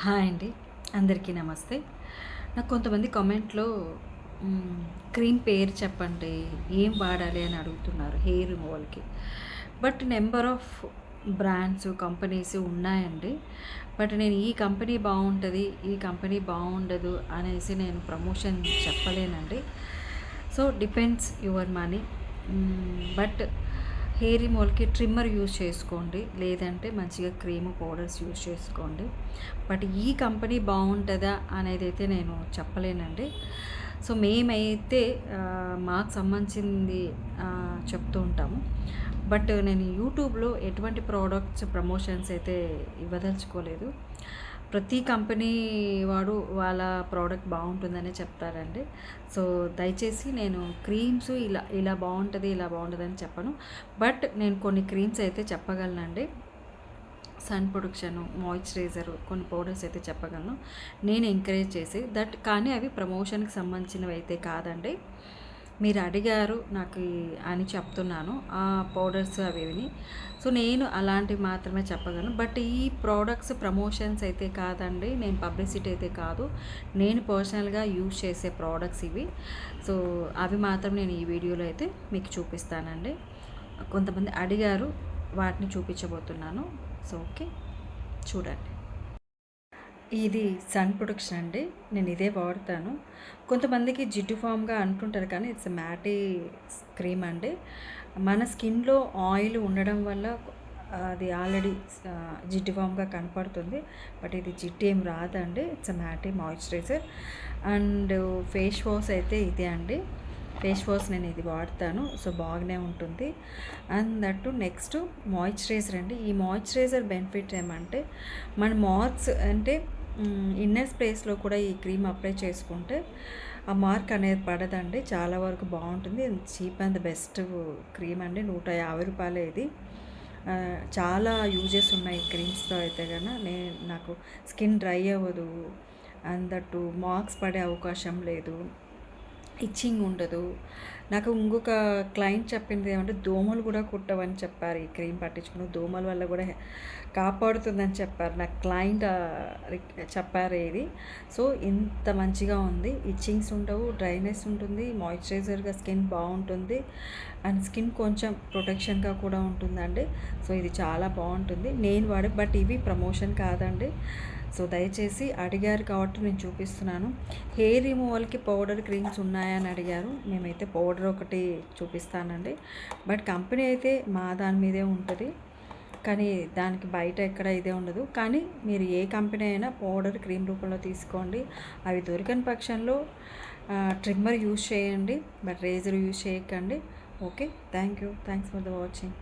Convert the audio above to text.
Hi అండి. అందరికీ నమస్తే. నాకు కొంతమంది కామెంట్‌లో క్రీమ్ పేరు చెప్పండి, ఏం వాడాలి అని అడుగుతున్నారు హెయిర్ రిమూవల్‌కి. But number of brands, companies ఉన్నాయండి. బట్ నేను ఈ కంపెనీ బావుంటది, ఈ కంపెనీ బావుండదు అనేసి నేను ప్రమోషన్ చెప్పలేనండి. So, depends your money. But hair రిమూవల్‌కి ట్రిమ్మర్ యూజ్ చేసుకోండి. లేదంటే మంచిగా క్రీమ్, పౌడర్స్ యూజ్ చేసుకోండి. బట్ ఈ కంపెనీ బావుంటదా అనేదైతే నేను చెప్పలేనండి. సో, మేమైతే మాకు సంబంధించింది చెప్తూ ఉంటాము. బట్ నేను యూట్యూబ్‌లో ఎటువంటి ప్రోడక్ట్స్ ప్రమోషన్స్ అయితే ఇవ్వదలుచుకోలేదు. ప్రతి కంపెనీ వాడు వాళ్ళ ప్రోడక్ట్ బాగుంటుందనే చెప్తారండి. సో, దయచేసి నేను క్రీమ్స్ ఇలా ఇలా బాగుంటుంది, ఇలా బాగుంటుందని చెప్పను. బట్ నేను కొన్ని క్రీమ్స్ అయితే చెప్పగలనండి. సన్ ప్రొడక్షను, మాయిశ్చరైజరు, కొన్ని పౌడర్స్ అయితే చెప్పగలను. నేను ఎంకరేజ్ చేసి కానీ అవి ప్రమోషన్‌కి సంబంధించినవి అయితే కాదండి. మీరు అడిగారు నాకు అని చెప్తున్నాను. ఆ పౌడర్స్ అవి ఇవిని. సో, నేను అలాంటివి మాత్రమే చెప్పగలను. బట్ ఈ ప్రోడక్ట్స్ ప్రమోషన్స్ అయితే కాదండి. నేను పబ్లిసిటీ అయితే కాదు. నేను పర్సనల్‌గా యూజ్ చేసే ప్రోడక్ట్స్ ఇవి. సో, అవి మాత్రం నేను ఈ వీడియోలో అయితే మీకు చూపిస్తానండి. కొంతమంది అడిగారు, వాటిని చూపించబోతున్నాను. సో, ఓకే, చూడండి. ఇది సన్ ప్రొడక్షన్ అండి. నేను ఇదే వాడతాను. కొంతమందికి జిడ్డు ఫామ్‌గా అంటుంటారు కానీ ఇట్స్ మ్యాటీ క్రీమ్ అండి. మన స్కిన్‌లో ఆయిల్ ఉండడం వల్ల అది ఆల్రెడీ జిడ్డు ఫామ్‌గా కనపడుతుంది. బట్ ఇది జిడ్డు ఏం రాదండి. It's మ్యాటీ moisturiser. And face wash అయితే ఇదే అండి. ఫేస్ వాష్ నేను ఇది వాడతాను. సో, బాగానే ఉంటుంది. అండ్ దట్టు నెక్స్ట్ మాయిశ్చరైజర్ అండి. ఈ మాయిశ్చరైజర్ బెనిఫిట్ ఏమంటే మన మార్క్స్ అంటే ఇన్నర్ స్పేస్లో కూడా ఈ క్రీమ్ అప్లై చేసుకుంటే ఆ మార్క్ అనేది పడదండి. చాలా వరకు బాగుంటుంది. చీప్ అండ్ బెస్ట్ క్రీమ్ అండి. ₹150 ఇది. చాలా యూజెస్ ఉన్నాయి క్రీమ్స్తో అయితే కనుక. నాకు స్కిన్ డ్రై అవ్వదు. అండ్ దట్టు మార్క్స్ పడే అవకాశం లేదు. ఇచ్చింగ్ ఉండదు. నాకు ఇంకొక క్లయింట్ చెప్పింది ఏమంటే దోమలు కూడా కుట్టవని చెప్పారు. ఈ క్రీమ్ పట్టించుకున్న దోమల వల్ల కూడా కాపాడుతుందని చెప్పారు. నాకు క్లయింట్ చెప్పారు ఇది. సో, ఇంత మంచిగా ఉంది. ఇచ్చింగ్స్ ఉండవు, డ్రైనెస్ ఉంటుంది, మాయిశ్చరైజర్గా స్కిన్ బాగుంటుంది. అండ్ స్కిన్ కొంచెం ప్రొటెక్షన్గా కూడా ఉంటుందండి. సో, ఇది చాలా బాగుంటుంది. నేను బట్ ఇవి ప్రమోషన్ కాదండి. సో, దయచేసి అడిగారు కాబట్టి నేను చూపిస్తున్నాను. హెయిర్ రిమూవల్‌కి పౌడర్ క్రీమ్స్ ఉన్నాయని అడిగారు. మేమైతే పౌడర్ ఒకటి చూపిస్తానండి. బట్ కంపెనీ అయితే మా దాని మీదే ఉంటుంది. కానీ దానికి బయట ఎక్కడ ఇదే ఉండదు. కానీ మీరు ఏ కంపెనీ అయినా పౌడర్ క్రీమ్ రూపంలో తీసుకోండి. అవి దొరకని పక్షంలో ట్రిమ్మర్ యూజ్ చేయండి. బట్ రేజర్ యూజ్ చేయకండి. Okay, thank you. Thanks for the watching.